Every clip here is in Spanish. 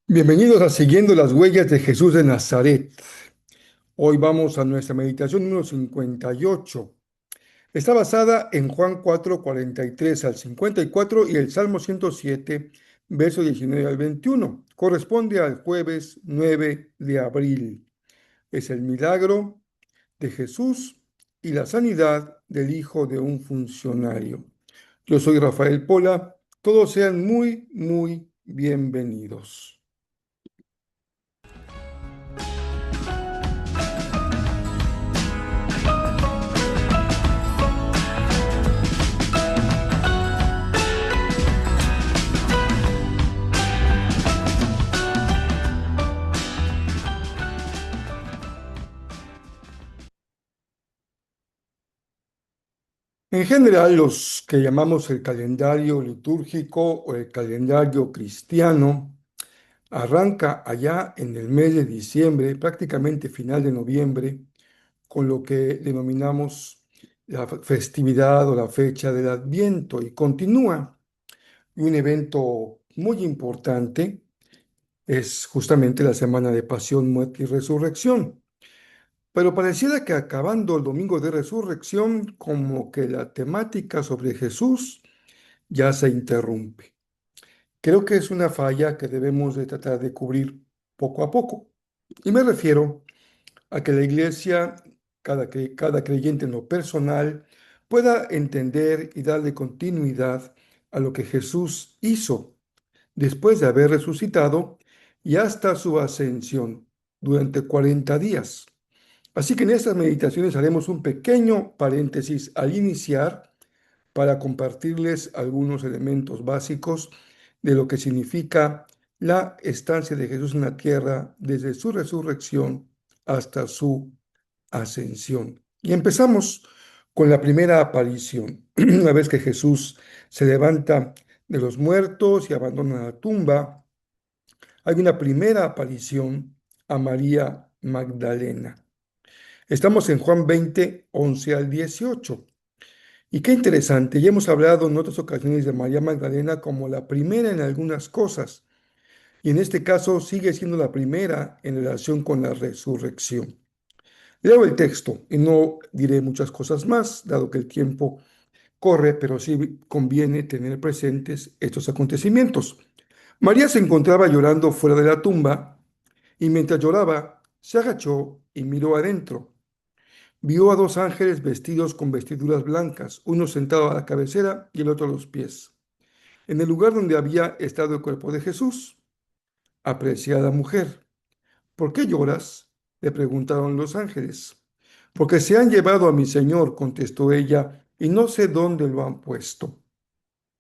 Bienvenidos a Siguiendo las Huellas de Jesús de Nazaret. Hoy vamos a nuestra meditación número 58. Está basada en Juan 4, 43 al 54 y el Salmo 107, verso 19 al 21. Corresponde al jueves 9 de abril. Es el milagro de Jesús y la sanidad del hijo de un funcionario. Yo soy Rafael Pola. Todos sean muy bienvenidos. En general, los que llamamos el calendario litúrgico o el calendario cristiano arranca allá en el mes de diciembre, prácticamente final de noviembre, con lo que denominamos la festividad o la fecha del Adviento y continúa. Y un evento muy importante es justamente la semana de Pasión, Muerte y Resurrección. Pero pareciera que acabando el domingo de Resurrección, como que la temática sobre Jesús ya se interrumpe. Creo que es una falla que debemos de tratar de cubrir poco a poco. Y me refiero a que la iglesia, cada creyente en lo personal, pueda entender y darle continuidad a lo que Jesús hizo después de haber resucitado y hasta su ascensión durante 40 días. Así que en estas meditaciones haremos un pequeño paréntesis al iniciar para compartirles algunos elementos básicos de lo que significa la estancia de Jesús en la tierra desde su resurrección hasta su ascensión. Y empezamos con la primera aparición. Una vez que Jesús se levanta de los muertos y abandona la tumba, hay una primera aparición a María Magdalena. Estamos en Juan 20, 11 al 18. Y qué interesante, ya hemos hablado en otras ocasiones de María Magdalena como la primera en algunas cosas, y en este caso sigue siendo la primera en relación con la resurrección. Leo el texto y no diré muchas cosas más, dado que el tiempo corre, pero sí conviene tener presentes estos acontecimientos. María se encontraba llorando fuera de la tumba, y mientras lloraba, se agachó y miró adentro. Vio a dos ángeles vestidos con vestiduras blancas, uno sentado a la cabecera y el otro a los pies, en el lugar donde había estado el cuerpo de Jesús. Apreciada mujer, ¿por qué lloras?, le preguntaron los ángeles. Porque se han llevado a mi señor, contestó ella, y no sé dónde lo han puesto.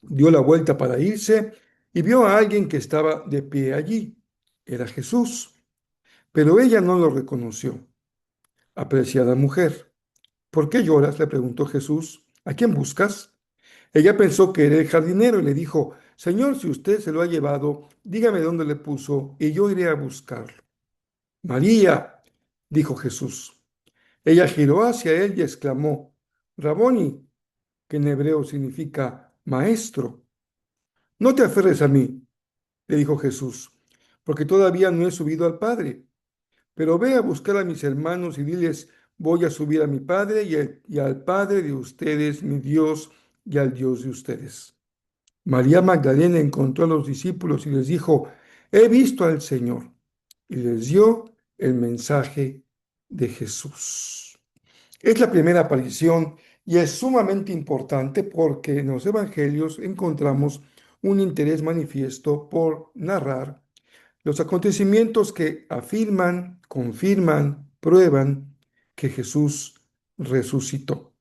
Dio la vuelta para irse y vio a alguien que estaba de pie allí. Era Jesús, pero ella no lo reconoció. Apreciada mujer, ¿por qué lloras?, le preguntó Jesús. ¿A quién buscas? Ella pensó que era el jardinero y le dijo: Señor, si usted se lo ha llevado, dígame dónde le puso y yo iré a buscarlo. María, dijo Jesús. Ella giró hacia él y exclamó: Raboni, que en hebreo significa maestro. No te aferres a mí, le dijo Jesús, porque todavía no he subido al Padre. Pero ve a buscar a mis hermanos y diles: voy a subir a mi Padre y al Padre de ustedes, mi Dios, y al Dios de ustedes. María Magdalena encontró a los discípulos y les dijo: he visto al Señor. Y les dio el mensaje de Jesús. Es la primera aparición y es sumamente importante porque en los evangelios encontramos un interés manifiesto por narrar los acontecimientos que afirman, confirman, prueban que Jesús resucitó.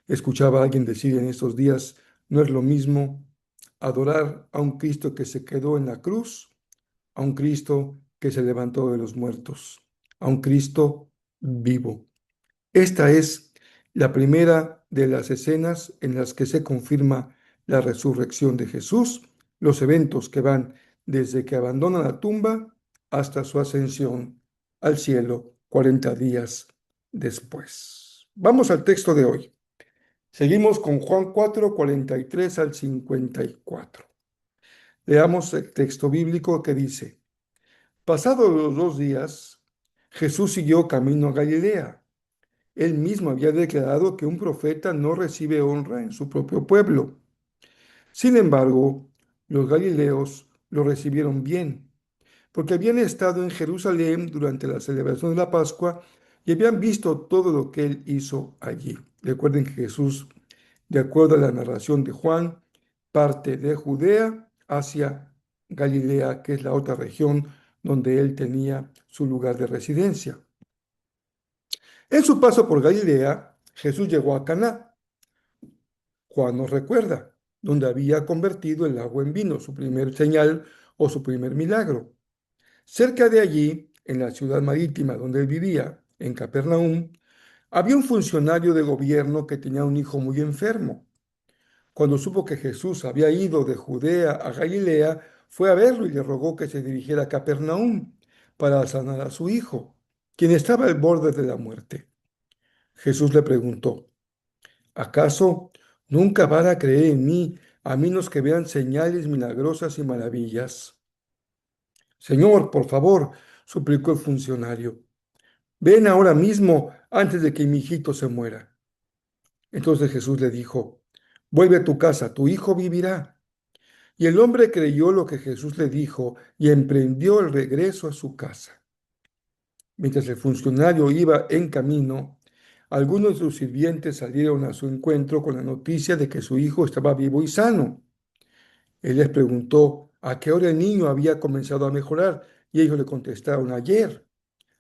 Escuchaba a alguien decir en estos días: no es lo mismo adorar a un Cristo que se quedó en la cruz, a un Cristo que se levantó de los muertos, a un Cristo vivo. Esta es la primera de las escenas en las que se confirma la resurrección de Jesús, los eventos que van desde que abandona la tumba hasta su ascensión al cielo 40 días después. Vamos al texto de hoy. Seguimos con Juan 4, 43 al 54. Leamos el texto bíblico que dice, pasados los 2 días, Jesús siguió camino a Galilea. Él mismo había declarado que un profeta no recibe honra en su propio pueblo. Sin embargo, los galileos lo recibieron bien, porque habían estado en Jerusalén durante la celebración de la Pascua y habían visto todo lo que él hizo allí. Recuerden que Jesús, de acuerdo a la narración de Juan, parte de Judea hacia Galilea, que es la otra región donde él tenía su lugar de residencia. En su paso por Galilea, Jesús llegó a Caná. Juan nos recuerda, donde había convertido el agua en vino, su primer señal o su primer milagro. Cerca de allí, en la ciudad marítima donde él vivía, en Capernaum, había un funcionario de gobierno que tenía un hijo muy enfermo. Cuando supo que Jesús había ido de Judea a Galilea, fue a verlo y le rogó que se dirigiera a Capernaum para sanar a su hijo, quien estaba al borde de la muerte. Jesús le preguntó, ¿acaso nunca van a creer en mí a menos que vean señales milagrosas y maravillas? Señor, por favor, suplicó el funcionario, ven ahora mismo antes de que mi hijito se muera. Entonces Jesús le dijo, vuelve a tu casa, tu hijo vivirá. Y el hombre creyó lo que Jesús le dijo y emprendió el regreso a su casa. Mientras el funcionario iba en camino, algunos de sus sirvientes salieron a su encuentro con la noticia de que su hijo estaba vivo y sano. Él les preguntó a qué hora el niño había comenzado a mejorar y ellos le contestaron ayer,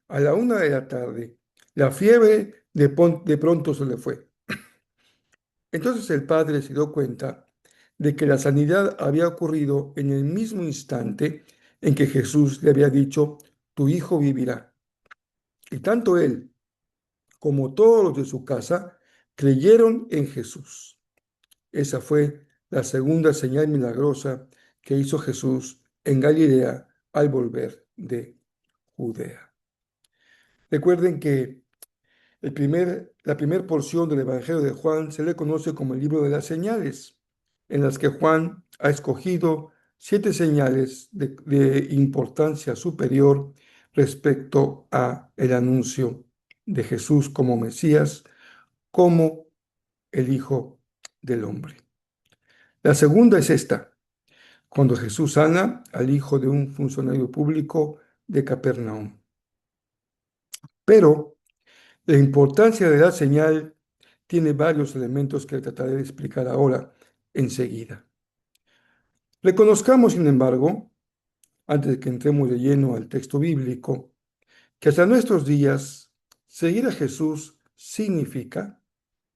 a la 1 de la tarde. La fiebre de pronto se le fue. Entonces el padre se dio cuenta de que la sanidad había ocurrido en el mismo instante en que Jesús le había dicho, tu hijo vivirá. Y tanto él como todos los de su casa creyeron en Jesús. Esa fue la segunda señal milagrosa que hizo Jesús en Galilea al volver de Judea. Recuerden que la primera porción del Evangelio de Juan se le conoce como el libro de las señales, en las que Juan ha escogido 7 señales de importancia superior respecto a el anuncio de Jesús como Mesías, como el Hijo del Hombre. La segunda es esta, cuando Jesús sana al hijo de un funcionario público de Capernaum. Pero la importancia de la señal tiene varios elementos que trataré de explicar ahora enseguida. Reconozcamos, sin embargo, antes de que entremos de lleno al texto bíblico, que hasta nuestros días seguir a Jesús significa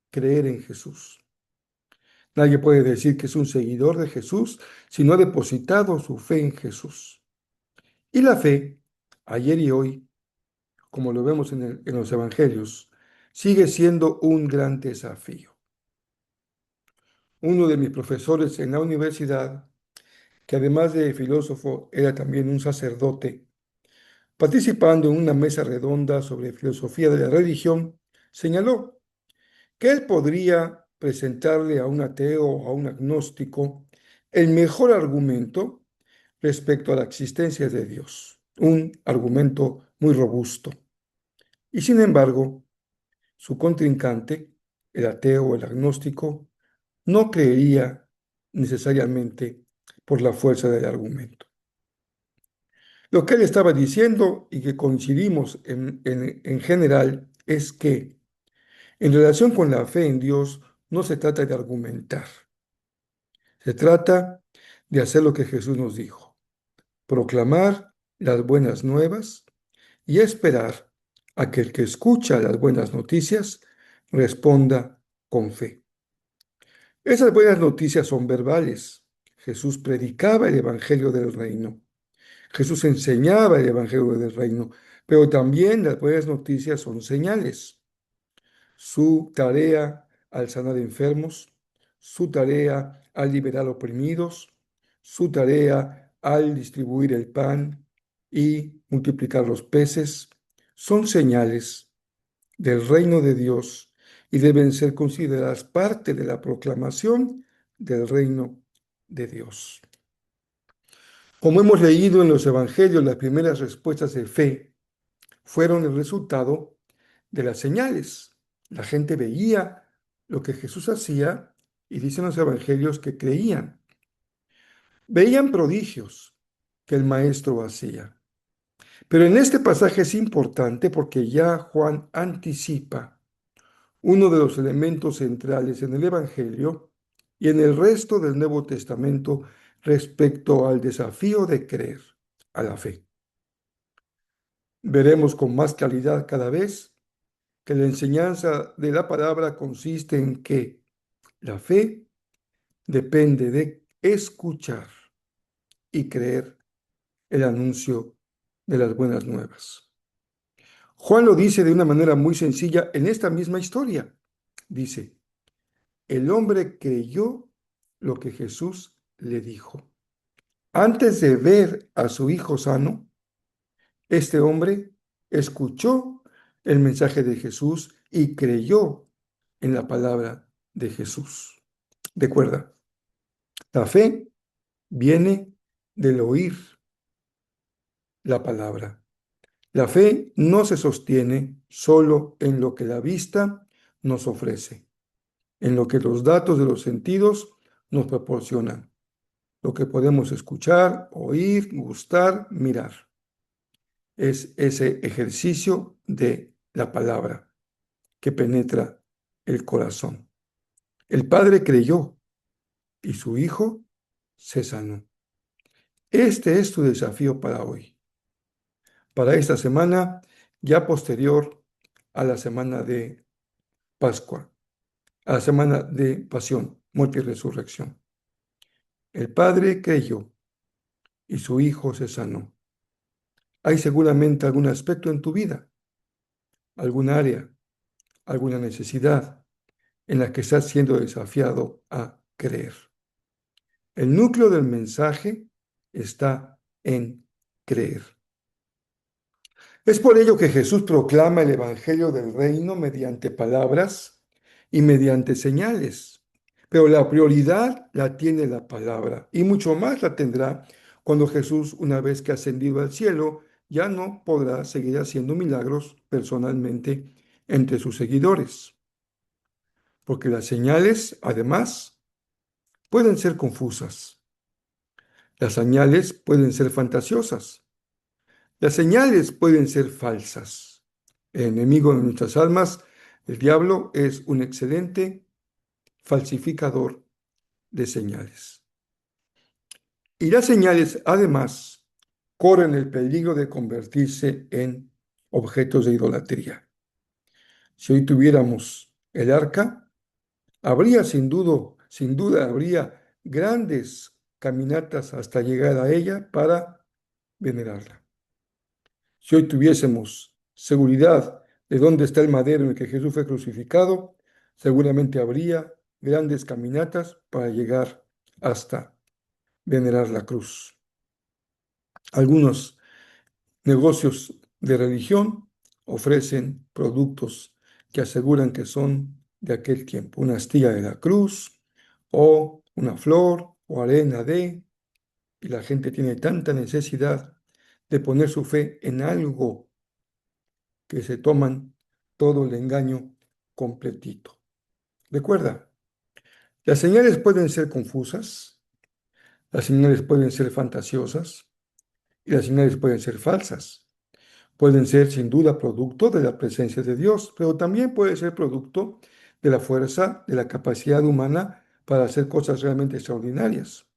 creer en Jesús. Nadie puede decir que es un seguidor de Jesús si no ha depositado su fe en Jesús. Y la fe, ayer y hoy, como lo vemos en los evangelios, sigue siendo un gran desafío. Uno de mis profesores en la universidad, que además de filósofo era también un sacerdote, participando en una mesa redonda sobre filosofía de la religión, señaló que él podría presentarle a un ateo o a un agnóstico el mejor argumento respecto a la existencia de Dios, un argumento muy robusto. Y sin embargo, su contrincante, el ateo o el agnóstico, no creería necesariamente por la fuerza del argumento. Lo que él estaba diciendo y que coincidimos en general es que en relación con la fe en Dios no se trata de argumentar, se trata de hacer lo que Jesús nos dijo, proclamar las buenas nuevas y esperar a que el que escucha las buenas noticias responda con fe. Esas buenas noticias son verbales. Jesús predicaba el Evangelio del Reino. Jesús enseñaba el Evangelio del Reino, pero también las buenas noticias son señales. Su tarea al sanar enfermos, su tarea al liberar oprimidos, su tarea al distribuir el pan y multiplicar los peces, son señales del reino de Dios y deben ser consideradas parte de la proclamación del reino de Dios. Como hemos leído en los evangelios, las primeras respuestas de fe fueron el resultado de las señales. La gente veía lo que Jesús hacía y dicen los evangelios que creían. Veían prodigios que el maestro hacía. Pero en este pasaje es importante porque ya Juan anticipa uno de los elementos centrales en el Evangelio y en el resto del Nuevo Testamento respecto al desafío de creer a la fe. Veremos con más claridad cada vez que la enseñanza de la palabra consiste en que la fe depende de escuchar y creer el anuncio de las buenas nuevas. Juan lo dice de una manera muy sencilla en esta misma historia. Dice, el hombre creyó lo que Jesús le dijo. Antes de ver a su hijo sano, este hombre escuchó el mensaje de Jesús y creyó en la palabra de Jesús. Recuerda, la fe viene del oír la palabra. La fe no se sostiene solo en lo que la vista nos ofrece, en lo que los datos de los sentidos nos proporcionan, lo que podemos escuchar, oír, gustar, mirar. Es ese ejercicio de la palabra que penetra el corazón. El padre creyó y su hijo se sanó. Este es tu desafío para hoy, para esta semana ya posterior a la semana de Pascua, a la semana de pasión, muerte y resurrección. El padre creyó y su hijo se sanó. Hay seguramente algún aspecto en tu vida, algún área, alguna necesidad en la que estás siendo desafiado a creer. El núcleo del mensaje está en creer. Es por ello que Jesús proclama el Evangelio del Reino mediante palabras y mediante señales. Pero la prioridad la tiene la palabra y mucho más la tendrá cuando Jesús, una vez que ha ascendido al cielo, ya no podrá seguir haciendo milagros personalmente entre sus seguidores. Porque las señales, además, pueden ser confusas. Las señales pueden ser fantasiosas. Las señales pueden ser falsas. El enemigo de nuestras almas, el diablo, es un excelente falsificador de señales. Y las señales, además, corren el peligro de convertirse en objetos de idolatría. Si hoy tuviéramos el arca, habría sin duda, habría grandes caminatas hasta llegar a ella para venerarla. Si hoy tuviésemos seguridad de dónde está el madero en el que Jesús fue crucificado, seguramente habría grandes caminatas para llegar hasta venerar la cruz. Algunos negocios de religión ofrecen productos que aseguran que son de aquel tiempo, una astilla de la cruz o una flor o arena y la gente tiene tanta necesidad de poner su fe en algo que se toman todo el engaño completito. Recuerda, las señales pueden ser confusas, las señales pueden ser fantasiosas y las señales pueden ser falsas. Pueden ser sin duda producto de la presencia de Dios, pero también puede ser producto de la fuerza, de la capacidad humana para hacer cosas realmente extraordinarias.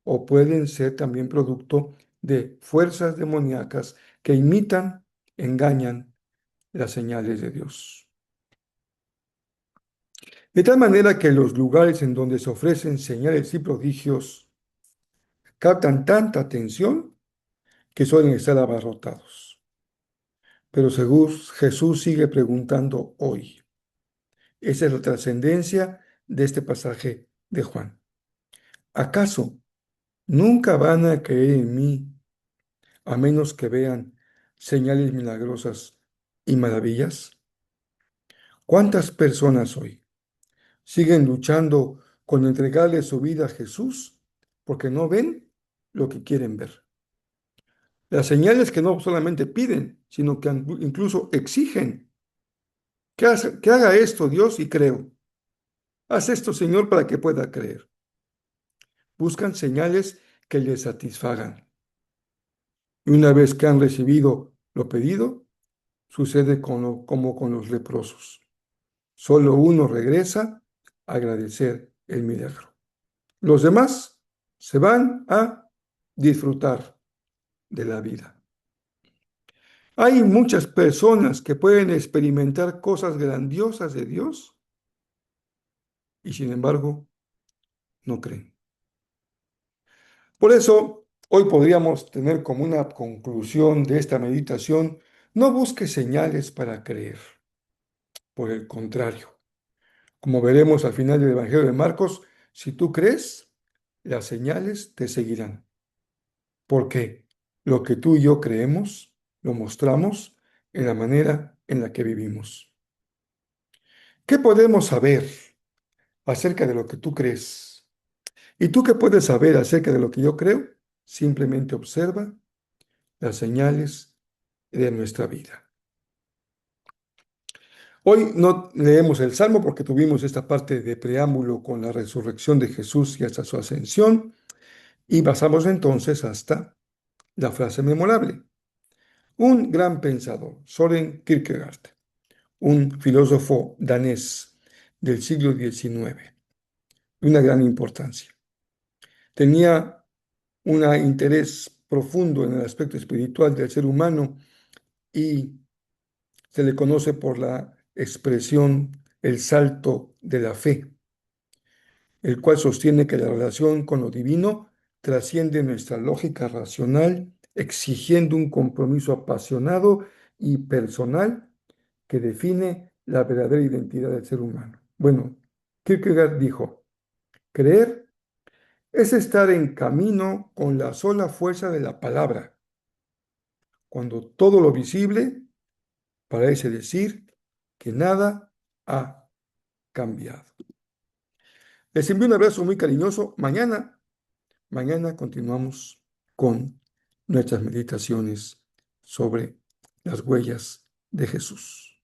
O pueden ser también producto de fuerzas demoníacas que imitan, engañan las señales de Dios. De tal manera que los lugares en donde se ofrecen señales y prodigios captan tanta atención que suelen estar abarrotados. Pero según Jesús sigue preguntando hoy. Esa es la trascendencia de este pasaje de Juan. ¿Acaso nunca van a creer en mí a menos que vean señales milagrosas y maravillas? ¿Cuántas personas hoy siguen luchando con entregarle su vida a Jesús porque no ven lo que quieren ver. Las señales que no solamente piden, sino que incluso exigen que haga esto, Dios, y creo. Haz esto, Señor, para que pueda creer. Buscan señales que les satisfagan. Y una vez que han recibido lo pedido, sucede como con los leprosos. Solo uno regresa a agradecer el milagro. Los demás se van a disfrutar de la vida. Hay muchas personas que pueden experimentar cosas grandiosas de Dios y sin embargo no creen. Por eso, hoy podríamos tener como una conclusión de esta meditación: no busques señales para creer. Por el contrario, como veremos al final del Evangelio de Marcos, si tú crees, las señales te seguirán. Porque lo que tú y yo creemos, lo mostramos en la manera en la que vivimos. ¿Qué podemos saber acerca de lo que tú crees? ¿Y tú qué puedes saber acerca de lo que yo creo? Simplemente observa las señales de nuestra vida. Hoy no leemos el Salmo porque tuvimos esta parte de preámbulo con la resurrección de Jesús y hasta su ascensión, y pasamos entonces hasta la frase memorable. Un gran pensador, Søren Kierkegaard, un filósofo danés del siglo XIX, de una gran importancia. Tenía un interés profundo en el aspecto espiritual del ser humano y se le conoce por la expresión el salto de la fe, el cual sostiene que la relación con lo divino trasciende nuestra lógica racional, exigiendo un compromiso apasionado y personal que define la verdadera identidad del ser humano. Bueno, Kierkegaard dijo: creer es estar en camino con la sola fuerza de la palabra, cuando todo lo visible parece decir que nada ha cambiado. Les envío un abrazo muy cariñoso. Mañana continuamos con nuestras meditaciones sobre las huellas de Jesús.